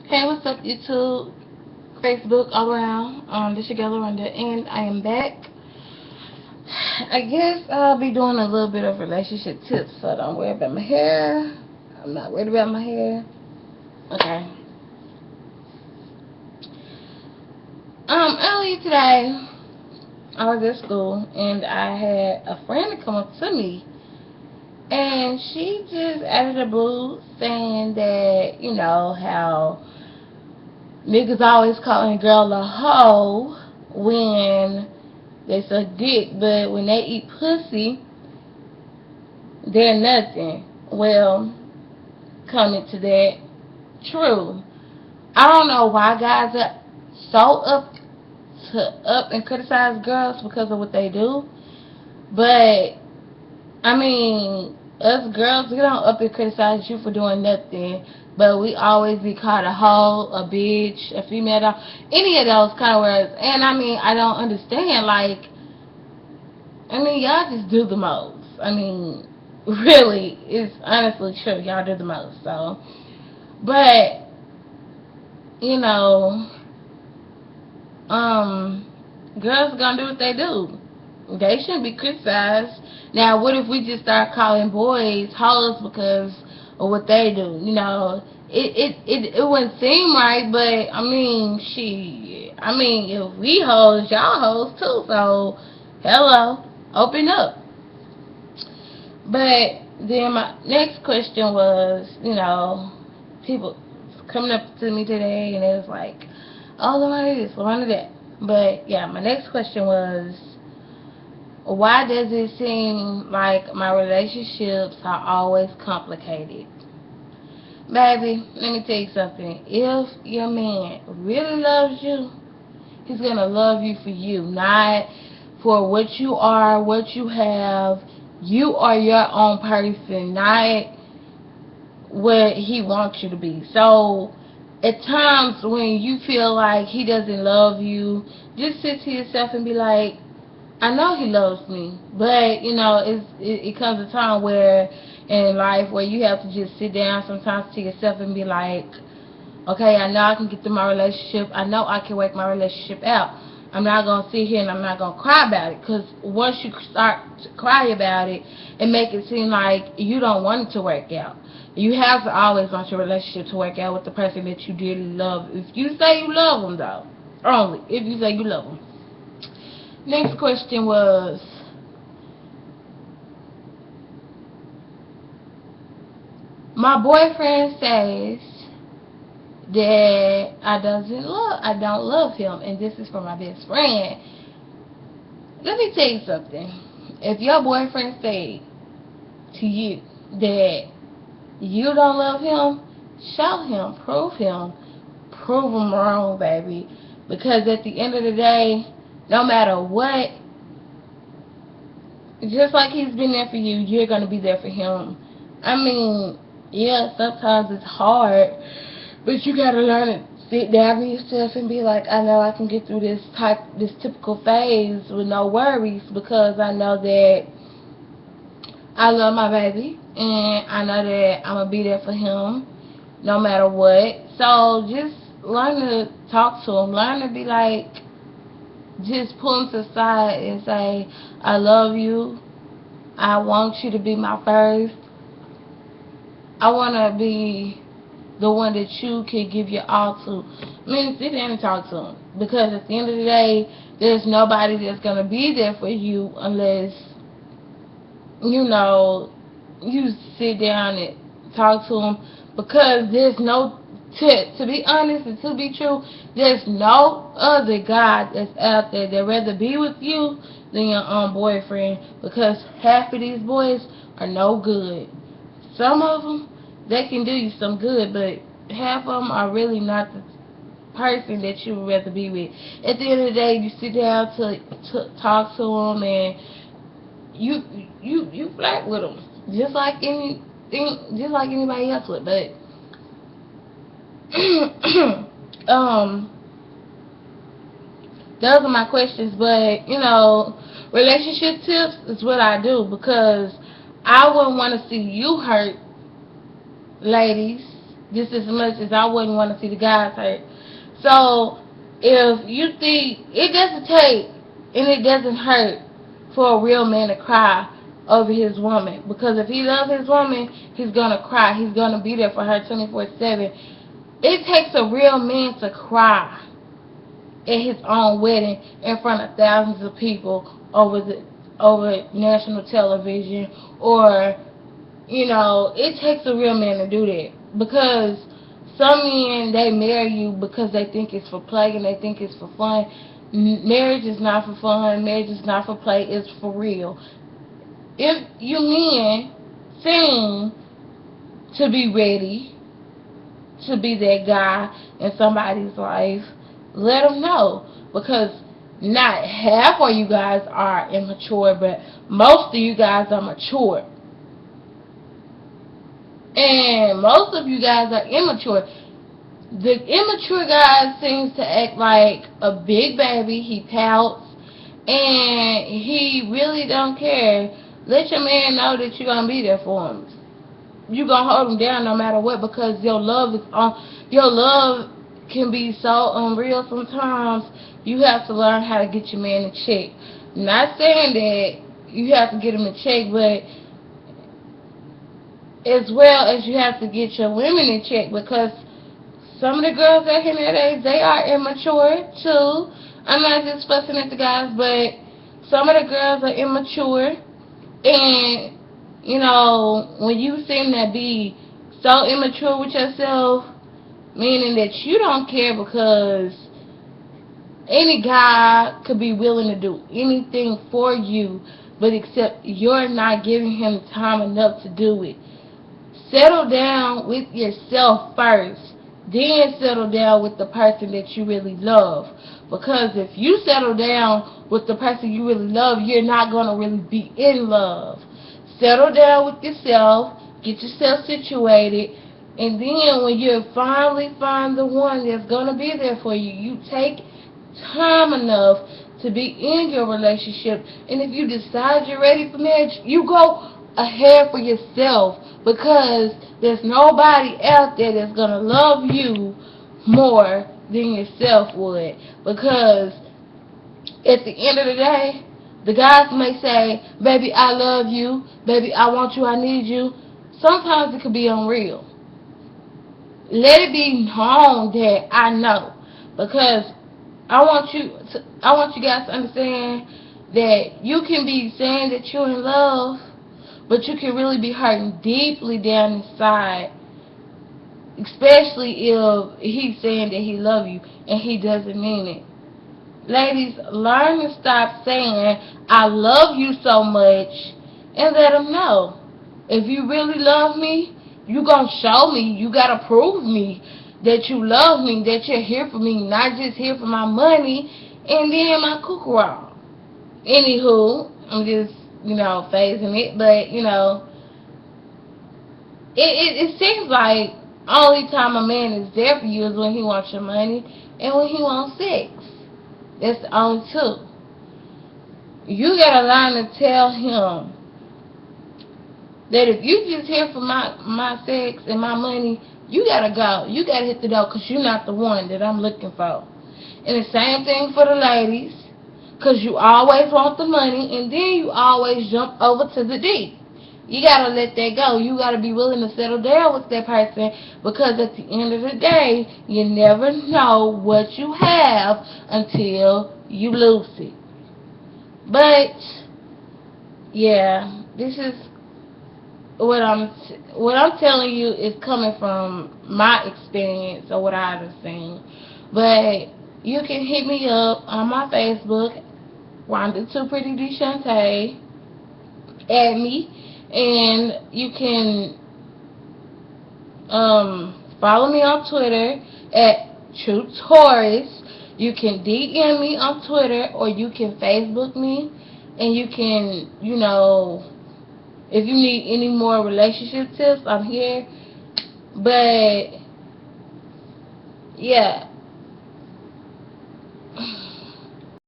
Hey, what's up, YouTube, Facebook, all around? This your girl Lorinda, and I am back. I guess I'll be doing a little bit of relationship tips, so don't worry about my hair. I'm not worried about my hair. Okay. Earlier today, I was at school, and I had a friend come up to me, and she just out of the blue saying that, how niggas always calling a girl a hoe when they suck dick, but when they eat pussy, they're nothing. Well, coming to that, true. I don't know why guys are so up and criticize girls because of what they do, but I mean, us girls, we don't up and criticize you for doing nothing, but we always be called a hoe, a bitch, a female dog, any of those kind of words. And I mean, I don't understand. Like, I mean, y'all just do the most. I mean, really, it's honestly true. Y'all do the most. So, but you know, um, girls gonna do what they do. They shouldn't be criticized. Now, what if we just start calling boys hoes because of what they do? It wouldn't seem right, but I mean, I mean, if we hoes, y'all hoes too. So, hello, open up. But then my next question was, people coming up to me today and it was like, oh, Lorena this, Lorena that. But yeah, my next question was, why does it seem like my relationships are always complicated? Baby, let me tell you something. If your man really loves you, he's going to love you for you, not for what you are, what you have. You are your own person, not what he wants you to be. So, at times when you feel like he doesn't love you, just sit to yourself and be like, I know he loves me, but it comes a time where in life where you have to just sit down sometimes to yourself and be like, okay, I know I can get through my relationship. I know I can work my relationship out. I'm not going to sit here and I'm not going to cry about it. Because once you start to cry about it, it make it seem like you don't want it to work out. You have to always want your relationship to work out with the person that you dearly love. If you say you love them, though. Only if you say you love them. Next question was, my boyfriend says that I don't love him, and this is for my best friend. Let me tell you something. If your boyfriend say to you that you don't love him, show him, prove him wrong, baby. Because at the end of the day, no matter what, just like he's been there for you, you're gonna be there for him. I mean, yeah, sometimes it's hard, but you gotta learn to sit down with yourself and be like, I know I can get through this typical phase with no worries because I know that I love my baby and I know that I'm gonna be there for him no matter what. So just learn to talk to him. Learn to be like, just pull him to the side and say, I love you. I want you to be my first. I want to be the one that you can give your all to. I mean, sit down and talk to him. Because at the end of the day, there's nobody that's going to be there for you unless, you know, you sit down and talk to him. Because there's no, to be honest and to be true, there's no other guy that's out there that rather be with you than your own boyfriend. Because half of these boys are no good. Some of them, they can do you some good, but half of them are really not the person that you would rather be with. At the end of the day, you sit down to talk to them, and you flirt with them just like just like anybody else would. But um, those are my questions. But relationship tips is what I do because I wouldn't want to see you hurt, ladies just as much as I wouldn't want to see the guys hurt. So if you think it doesn't take and it doesn't hurt for a real man to cry over his woman, because if he loves his woman, he's gonna cry. He's gonna be there for her 24/7. It takes a real man to cry at his own wedding in front of thousands of people over national television, or it takes a real man to do that, because some men, they marry you because they think it's for play and they think it's for fun. Marriage is not for fun. Marriage is not for play. It's for real. If you men seem to be ready to be that guy in somebody's life, let them know, because not half of you guys are immature, but most of you guys are mature. And most of you guys are immature. The immature guy seems to act like a big baby. He pouts, and he really don't care. Let your man know that you're gonna be there for him. You're gonna hold him down no matter what, because your love is on. Your love can be so unreal sometimes. You have to learn how to get your man in check. Not saying that you have to get him in check, but as well as you have to get your women in check, because some of the girls out here nowadays, they are immature too. I'm not just fussing at the guys, but some of the girls are immature. And, when you seem to be so immature with yourself, meaning that you don't care, because any guy could be willing to do anything for you, but except you're not giving him time enough to do it. Settle down with yourself first, then settle down with the person that you really love. Because if you settle down with the person you really love, you're not going to really be in love. Settle down with yourself, get yourself situated, and then when you finally find the one that's going to be there for you, you take time enough to be in your relationship. And if you decide you're ready for marriage, you go ahead for yourself, because there's nobody out there that's going to love you more than yourself would. Because at the end of the day, the guys may say, baby, I love you, baby, I want you, I need you. Sometimes it could be unreal. Let it be known that I know, because I want you guys to understand that you can be saying that you're in love, but you can really be hurting deeply down inside, especially if he's saying that he loves you and he doesn't mean it. Ladies, learn to stop saying, I love you so much, and let him know. If you really love me, you gonna show me. You gotta prove me that you love me, that you're here for me, not just here for my money and then my kookaroo. Anywho, I'm just, phasing it, but, it seems like only time a man is there for you is when he wants your money and when he wants sex. That's the only two. You gotta learn to tell him that if you just here for my sex and my money, you gotta go. You gotta hit the door, because you're not the one that I'm looking for. And the same thing for the ladies, because you always want the money, and then you always jump over to the D. You gotta let that go. You gotta be willing to settle down with that person, because at the end of the day, you never know what you have until you lose it. But yeah, this is what I'm telling you is coming from my experience or what I've seen. But you can hit me up on my Facebook, Wanda Too Pretty Deshante. Add me, and you can follow me on Twitter at True Taurus. You can DM me on Twitter, or you can Facebook me, and you can, if you need any more relationship tips, I'm here. But yeah,